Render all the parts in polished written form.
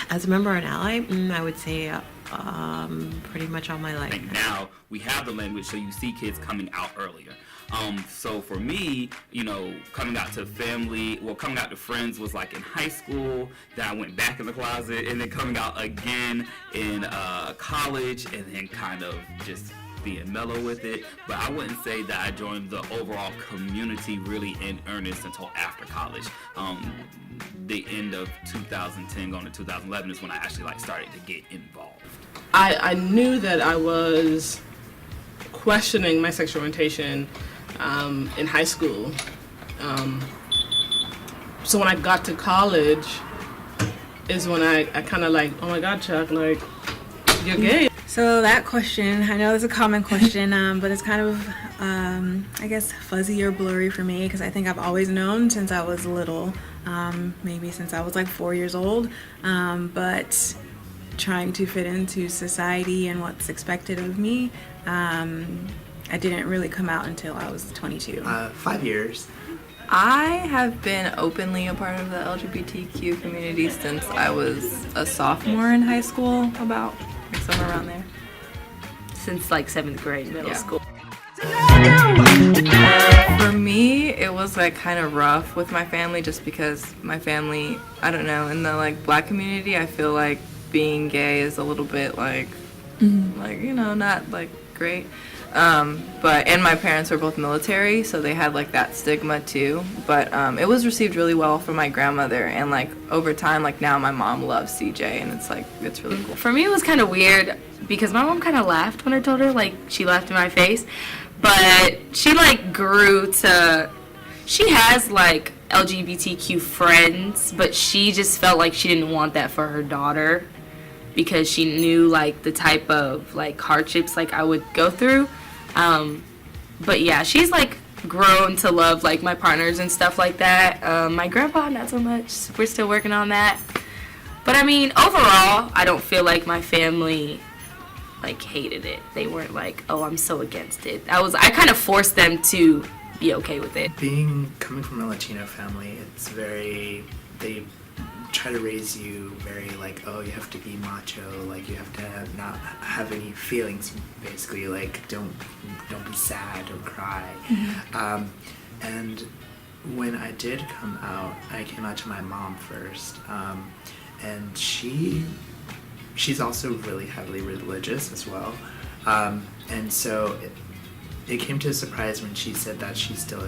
As a member or an ally, I would say pretty much all my life. And now we have the language, so you see kids coming out earlier. So for me, coming out to family, coming out to friends was like in high school. Then I went back in the closet, and then coming out again in college, and then kind of just being mellow with it. But I wouldn't say that I joined the overall community really in earnest until after college. The end of 2010 going to 2011 is when I actually started to get involved. I knew that I was questioning my sexual orientation in high school. So when I got to college is when I kind of oh my God, Chuck, you're gay. So that question, I know it's a common question, but it's kind of, I guess, fuzzy or blurry for me because I think I've always known since I was little, maybe since I was 4 years old, but trying to fit into society and what's expected of me, I didn't really come out until I was 22. 5 years. I have been openly a part of the LGBTQ community since I was a sophomore in high school, about somewhere around there. Since 7th grade, middle school. For me, it was kind of rough with my family just because my family, I don't know, in the black community, I feel like being gay is a little bit not great. And my parents were both military, so they had that stigma too. But it was received really well from my grandmother, and over time, now my mom loves CJ, and it's really cool. For me, it was kind of weird because my mom kind of laughed when I told her, she laughed in my face, but she grew to. She has LGBTQ friends, but she just felt like she didn't want that for her daughter because she knew the type of hardships I would go through. But yeah, she's grown to love my partners and stuff like that. My grandpa, not so much. We're still working on that. But I mean, overall, I don't feel like my family hated it. They weren't oh, I'm so against it. I kind of forced them to be okay with it. Coming from a Latino family, it's they try to raise you very oh, you have to be macho, you have to not have any feelings, basically, don't be sad or cry. Mm-hmm. And when I did come out, I came out to my mom first, and she's also really heavily religious as well, and so it came to a surprise when she said that she still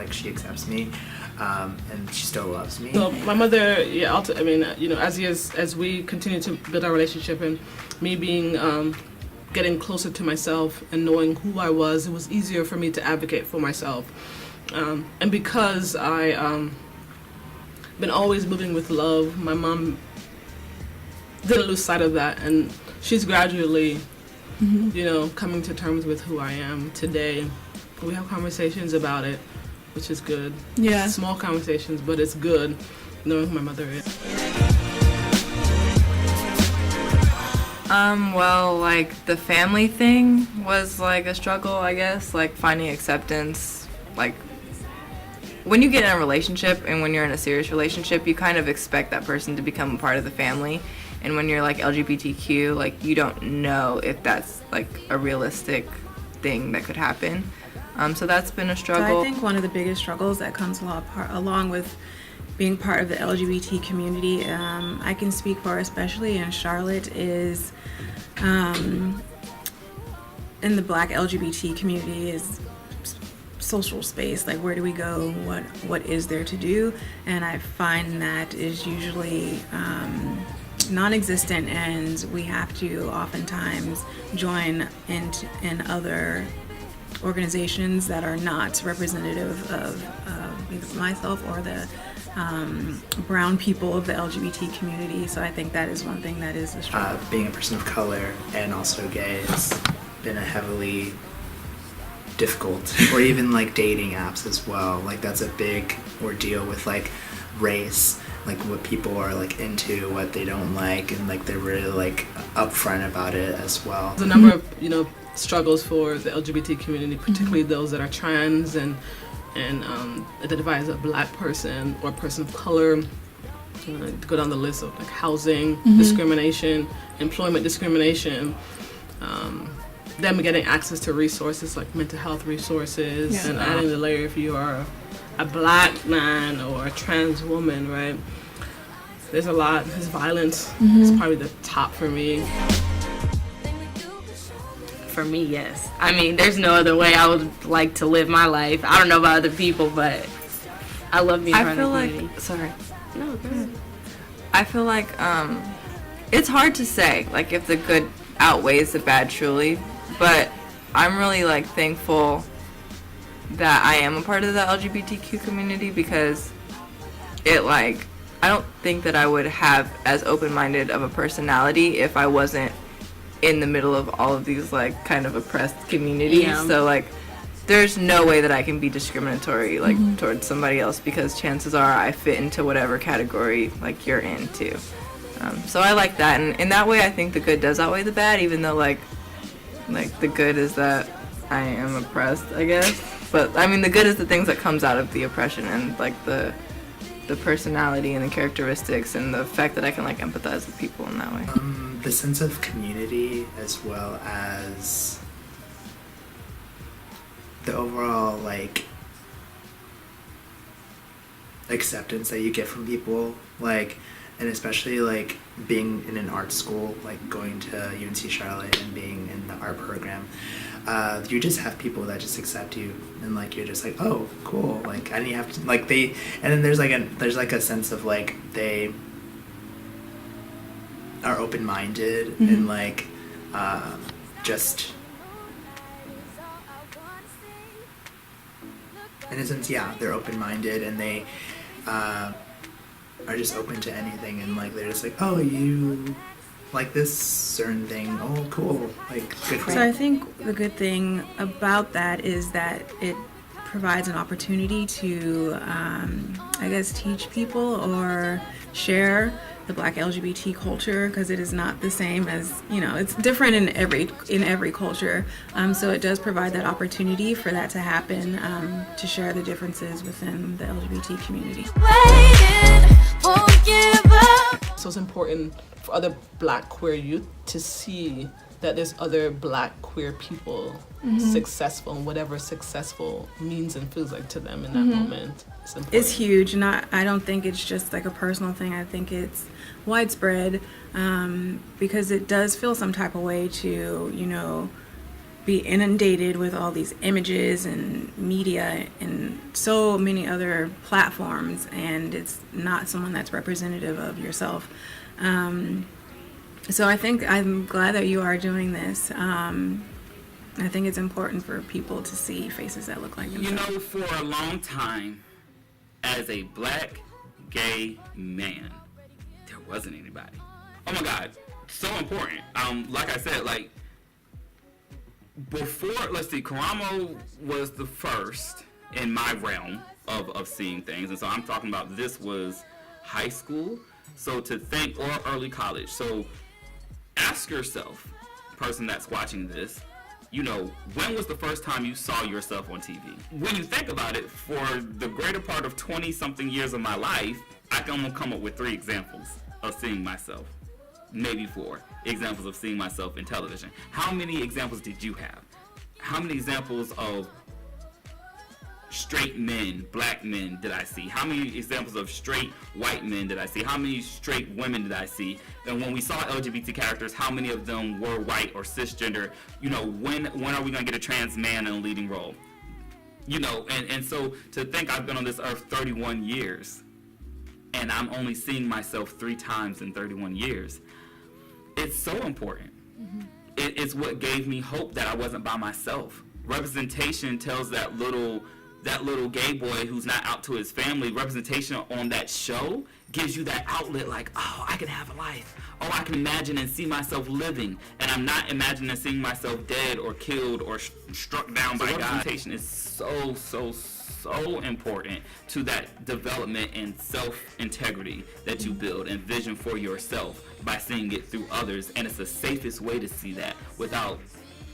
she accepts me, and she still loves me. So my mother, as we continue to build our relationship and me being getting closer to myself and knowing who I was, it was easier for me to advocate for myself. And because I been always moving with love, my mom didn't lose sight of that, and she's gradually coming to terms with who I am today. We have conversations about it, which is good. Yeah. Small conversations, but it's good knowing who my mother is. The family thing was a struggle, I guess, finding acceptance. When you get in a relationship and when you're in a serious relationship, you kind of expect that person to become a part of the family. And when you're LGBTQ, you don't know if that's a realistic thing that could happen. So that's been a struggle. So I think one of the biggest struggles that comes along with being part of the LGBT community, I can speak for especially in Charlotte, is in the Black LGBT community is social space. Where do we go? What is there to do? And I find that is usually non-existent, and we have to oftentimes join in other organizations that are not representative of either myself or the brown people of the LGBT community. So I think that is one thing that is a struggle. Being a person of color and also gay has been a heavily difficult, or even dating apps as well. That's a big ordeal with race, what people are into, what they don't like, and they're really upfront about it as well. There's a number of struggles for the LGBT community, particularly those that are trans and identify as a Black person or a person of color. to go down the list of like housing discrimination, employment discrimination, them getting access to resources like mental health resources, and adding the layer if you are a black man or a trans woman, right? There's a lot. There's violence. It's probably the top for me. For me, yes. I mean, there's no other way I would like to live my life. I don't know about other people, but I love being part of the community. Sorry. No, go ahead. I feel like it's hard to say, like, if the good outweighs the bad truly, but I'm really, like, thankful that I am a part of the LGBTQ community, because it, like, I don't think that I would have as open-minded of a personality if I wasn't in the middle of all of these, like, kind of oppressed communities. Yeah. So, like, there's no way that I can be discriminatory, like, towards somebody else, because chances are I fit into whatever category, like, you're in, too. So I like that, and in that way I think the good does outweigh the bad, even though, like the good is that I am oppressed, I guess. But, I mean, the good is the things that comes out of the oppression, and, like, the personality and the characteristics and the fact that I can, like, empathize with people in that way. The sense of community, as well as the overall, like, acceptance that you get from people, like, and especially, like, being in an art school, like going to UNC Charlotte and being in the art program, you just have people that just accept you, and, like, you're just like, oh, cool, like, I didn't have to, like, and then there's a sense of, like, they are open-minded and, like, just, in a sense, yeah, they're open-minded, and they are just open to anything, and, like, they're just like, oh, you like this certain thing, oh, cool, like, good for So I you. think the good thing about that is that it provides an opportunity to, I guess, teach people or share the Black LGBT culture, because it is not the same as, it's different in every culture. So it does provide that opportunity for that to happen, to share the differences within the LGBT community. So it's important for other Black queer youth to see that there's other Black queer people successful, and whatever successful means and feels like to them in that moment. It's huge, and I don't think it's just like a personal thing. I think it's widespread, because it does feel some type of way to, be inundated with all these images and media and so many other platforms, and it's not someone that's representative of yourself. So I think I'm glad that you are doing this. I think it's important for people to see faces that look like themselves. For a long time, as a Black gay man, there wasn't anybody. Oh my God, so important. Like I said, like, before, let's see, Karamo was the first in my realm of seeing things, and so I'm talking about this was high school, so to think, or early college. So ask yourself, person that's watching this, when was the first time you saw yourself on TV? When you think about it, for the greater part of 20-something years of my life, I can come up with 3 examples of seeing myself. Maybe 4 examples of seeing myself in television. How many examples did you have? How many examples of straight men, Black men did I see? How many examples of straight white men did I see? How many straight women did I see? And when we saw LGBT characters, how many of them were white or cisgender? When are we gonna get a trans man in a leading role? And so to think I've been on this earth 31 years and I'm only seeing myself 3 times in 31 years, it's so important. It's what gave me hope that I wasn't by myself. Representation tells that little gay boy who's not out to his family, representation on that show gives you that outlet, like, oh, I can have a life. Oh, I can imagine and see myself living, and I'm not imagining and seeing myself dead or killed or struck down by God. Representation is so important to that development and self-integrity that you build and vision for yourself by seeing it through others, and it's the safest way to see that without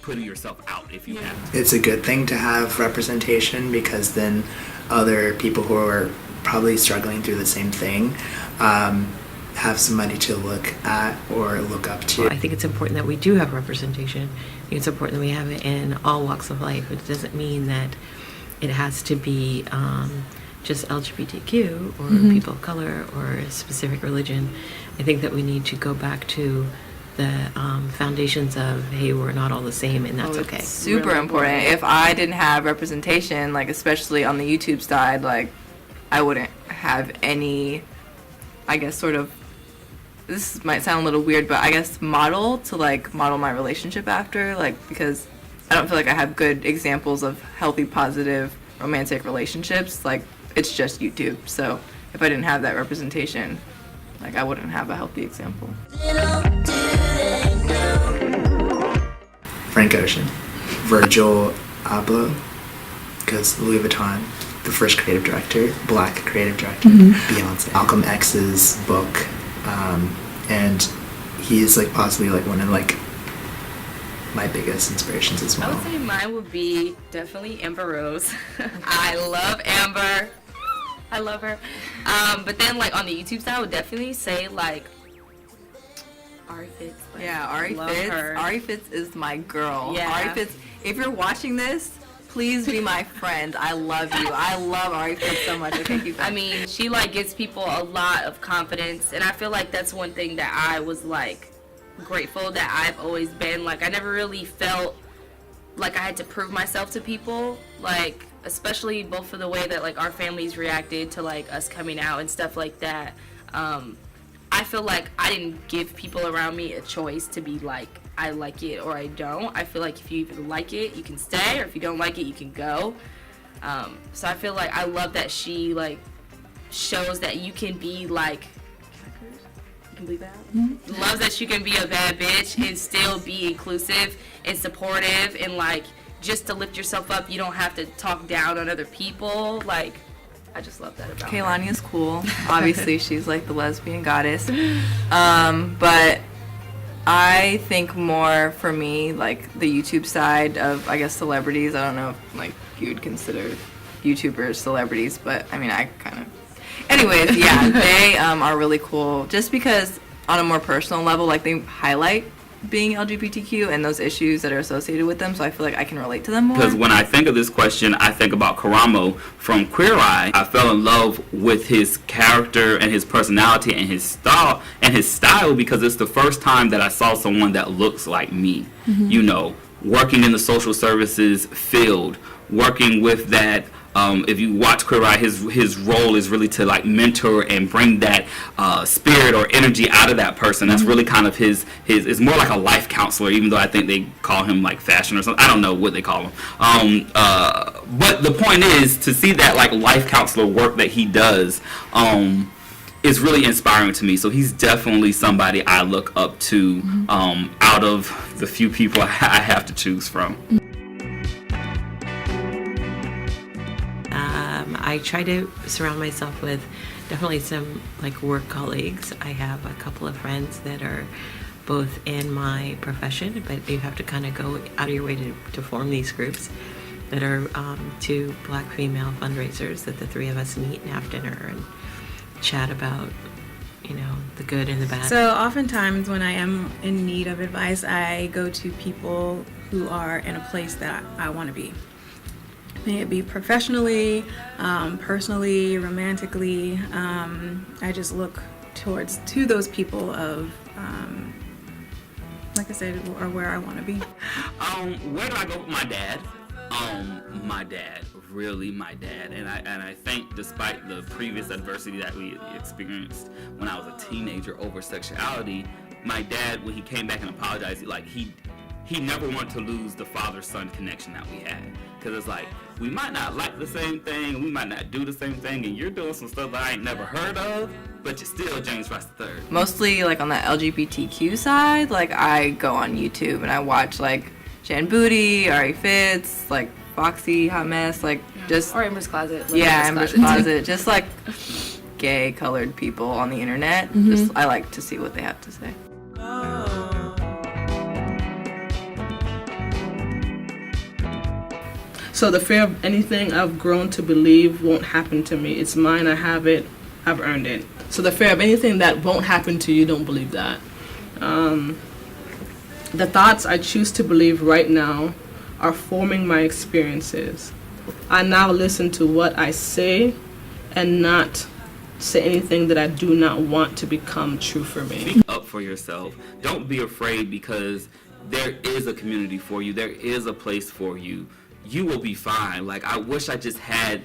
putting yourself out if you have to. It's a good thing to have representation, because then other people who are probably struggling through the same thing have somebody to look at or look up to. I think it's important that we do have representation. I think it's important that we have it in all walks of life. It doesn't mean that it has to be just LGBTQ or people of color or a specific religion. I think that we need to go back to the foundations of, hey, we're not all the same, and that's okay. Super Really important. If I didn't have representation, like especially on the YouTube side, like I wouldn't have any, I guess, sort of, this might sound a little weird, but I guess model my relationship after, like, because I don't feel like I have good examples of healthy, positive, romantic relationships. Like, it's just YouTube. So if I didn't have that representation, like, I wouldn't have a healthy example. Frank Ocean, Virgil Abloh, because Louis Vuitton, the first creative director, black creative director, Beyonce, Malcolm X's book, and he's like possibly like one of like my biggest inspirations as I well. would say mine would be definitely Amber Rose. I love Amber. I love her. But then, like, on the YouTube side, I would definitely say, like, Ari Fitz. Like, Yeah, Ari love Fitz. her. Ari Fitz is my girl. Yeah. Ari Fitz, if you're watching this, please be my friend. I love you. I love Ari Fitz so much. Okay, keep I mean, she, like, gives people a lot of confidence, and I feel like that's one thing that I was, like, grateful that I've always been. Like, I never really felt like I had to prove myself to people, like, especially both for the way that, like, our families reacted to, like, us coming out and stuff like that. I feel like I didn't give people around me a choice to be like, I like it or I don't. I feel like if you either like it, you can stay, or if you don't like it, you can go. So I feel like I love that she, like, shows that you can be, like, you can believe that? Loves that you can be a bad bitch and still be inclusive and supportive, and, like, just to lift yourself up, you don't have to talk down on other people. Like, I just love that about her. Kaylani is cool. Obviously, she's like the lesbian goddess. But I think more for me, like the YouTube side of, I guess, celebrities. I don't know if like you'd consider YouTubers celebrities, but I mean, I kind of. Anyways, yeah, they are really cool. Just because on a more personal level, like they highlight being LGBTQ and those issues that are associated with them, so I feel like I can relate to them more. Because when I think of this question, I think about Karamo from Queer Eye. I fell in love with his character and his personality and his style because it's the first time that I saw someone that looks like me. You know, working in the social services field, working with that. If you watch Queer Eye, his role is really to like mentor and bring that spirit or energy out of that person. That's really kind of his. It's more like a life counselor, even though I think they call him like fashion or something. I don't know what they call him. But the point is to see that like life counselor work that he does. Is really inspiring to me. So he's definitely somebody I look up to out of the few people I have to choose from. I try to surround myself with definitely some like work colleagues. I have a couple of friends that are both in my profession, but you have to kind of go out of your way to form these groups that are two black female fundraisers that the three of us meet and have dinner and chat about, you know, the good and the bad. So oftentimes when I am in need of advice, I go to people who are in a place that I want to be. May it be professionally, personally, romantically. I just look to those people of, like I said, or where I want to be. Where do I go with my dad? My dad, really my dad. And I think despite the previous adversity that we experienced when I was a teenager over sexuality, my dad, when he came back and apologized, like he never wanted to lose the father-son connection that we had. Because it's like, we might not like the same thing, we might not do the same thing, and you're doing some stuff that I ain't never heard of, but you're still James Rice III. Mostly like on the LGBTQ side, like I go on YouTube and I watch like Jan Booty, Ari Fitz, like Foxy, Hot Mess, like just... Or Amber's Closet. Yeah, Amber's Closet. Just like gay colored people on the internet. Just I like to see what they have to say. So the fear of anything I've grown to believe won't happen to me. It's mine, I have it, I've earned it. So the fear of anything that won't happen to you, don't believe that. The thoughts I choose to believe right now are forming my experiences. I now listen to what I say and not say anything that I do not want to become true for me. Speak up for yourself. Don't be afraid, because there is a community for you. There is a place for you. You will be fine. Like, I wish I just had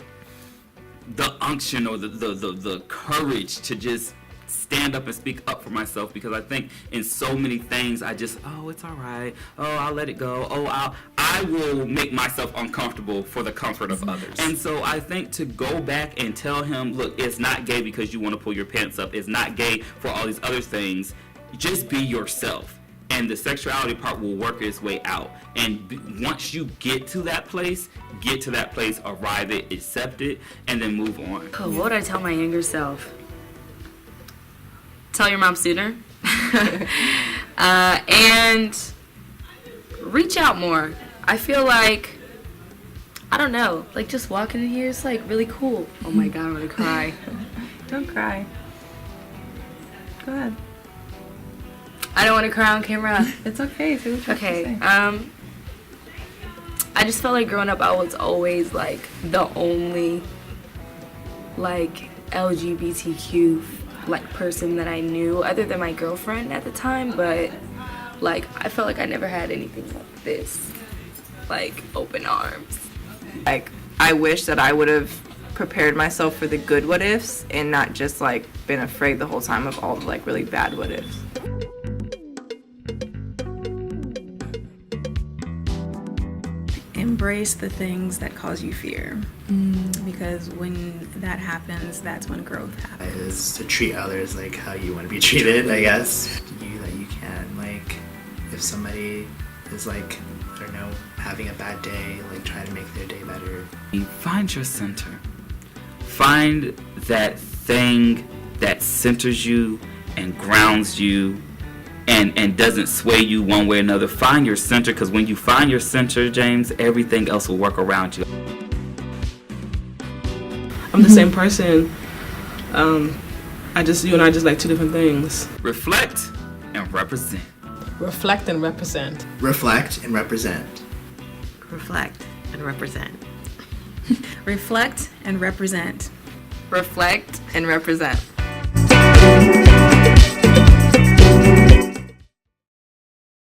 the unction or the courage to just stand up and speak up for myself, because I think in so many things I just, oh, it's all right, oh, I'll let it go, oh, I will make myself uncomfortable for the comfort of others. And so I think to go back and tell him, look, it's not gay because you want to pull your pants up, it's not gay for all these other things, just be yourself, and the sexuality part will work its way out. And once you get to that place, arrive it, accept it, and then move on. Oh, what would I tell my younger self? Tell your mom sooner. And reach out more. I feel like, I don't know, like just walking in here is like really cool. Oh my God, I'm gonna cry. Don't cry. Go ahead. I don't want to cry on camera. It's okay. Say what you have to Okay, say. I just felt like growing up I was always like the only like LGBTQ like person that I knew, other than my girlfriend at the time, but like I felt like I never had anything like this, like open arms. Like, I wish that I would have prepared myself for the good what ifs and not just like been afraid the whole time of all the like really bad what ifs. Embrace the things that cause you fear, because when that happens, that's when growth happens. Is to treat others like how you want to be treated, I guess. You can, like, if somebody is like, I don't know, having a bad day, like try to make their day better. Find your center. Find that thing that centers you and grounds you and doesn't sway you one way or another. Find your center, because when you find your center, James, everything else will work around you. I'm the same person. You and I just like two different things. Reflect and represent. Reflect and represent. Reflect and represent. Reflect and represent. Reflect and represent. Reflect and represent.